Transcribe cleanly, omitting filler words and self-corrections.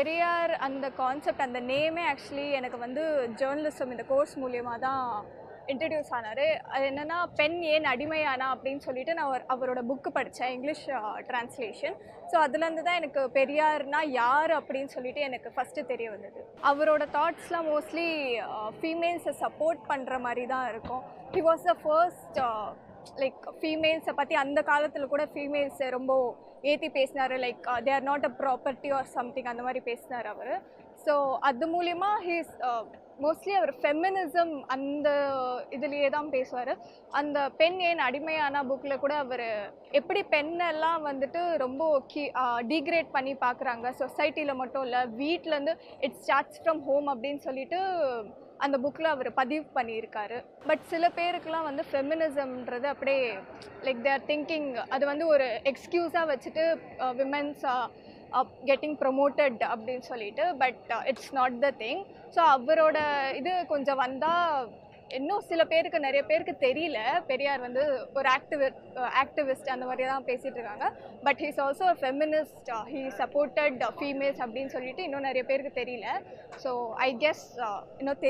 பெரியார் அந்த கான்செப்ட், அந்த நேமே ஆக்சுவலி எனக்கு வந்து ஜேர்னலிசம் இந்த கோர்ஸ் மூலியமாக தான் இன்ட்ரடியூஸ் ஆனார். அது என்னென்னா, பெண் ஏன் அடிமையானா அப்படின்னு சொல்லிட்டு நான் அவரோட புக்கு படித்தேன், இங்கிலீஷ் ட்ரான்ஸ்லேஷன். ஸோ அதுலேருந்து தான் எனக்கு பெரியார்னா யார் அப்படின்னு சொல்லிட்டு எனக்கு ஃபஸ்ட்டு தெரிய வந்தது. அவரோட தாட்ஸ்லாம் மோஸ்ட்லி ஃபீமேல்ஸை சப்போர்ட் பண்ணுற மாதிரி தான் இருக்கும். He was the first like ஃபீமேல்ஸை பற்றி அந்த காலத்தில் கூட ஃபீமேல்ஸை ரொம்ப ஏற்றி பேசினார். Like they are not a property or something, அந்த மாதிரி பேசினார் அவர். ஸோ அது மூலிமா ஹீஸ் மோஸ்ட்லி அவர் ஃபெமினிசம் அந்த இதுலேயே தான் பேசுவார். அந்த பெண் ஏன் அடிமையான புக்கில் கூட அவர் எப்படி பெண்ணெல்லாம் வந்துட்டு ரொம்ப டீக்ரேட் பண்ணி பார்க்குறாங்க, சொசைட்டியில் மட்டும் இல்லை வீட்டிலேருந்து இட் ஸ்டார்ட்ஸ் ஃப்ரம் ஹோம் அப்படின்னு சொல்லிட்டு அந்த புக்கில் அவர் பதிவு பண்ணியிருக்காரு. பட் சில பேருக்குலாம் வந்து ஃபெமினிசம்ன்றது அப்படியே லைக் தே ஆர் திங்கிங் அது வந்து ஒரு எக்ஸ்கியூஸாக வச்சுட்டு விமென்ஸ் கெட்டிங் ப்ரொமோட்டட் அப்படின்னு சொல்லிட்டு. But it's not the thing. So அவரோட இது கொஞ்சம் வந்தால் இன்னும் சில பேருக்கு, நிறைய பேருக்கு தெரியல பெரியார் வந்து ஒரு ஆக்டிவிஸ்ட் அந்த மாதிரி தான் பேசிகிட்டு இருக்காங்க. But he's also a feminist, he supported females அப்படின்னு சொல்லிட்டு இன்னும் நிறைய பேருக்கு தெரியல. ஸோ ஐ கெஸ் இன்னும்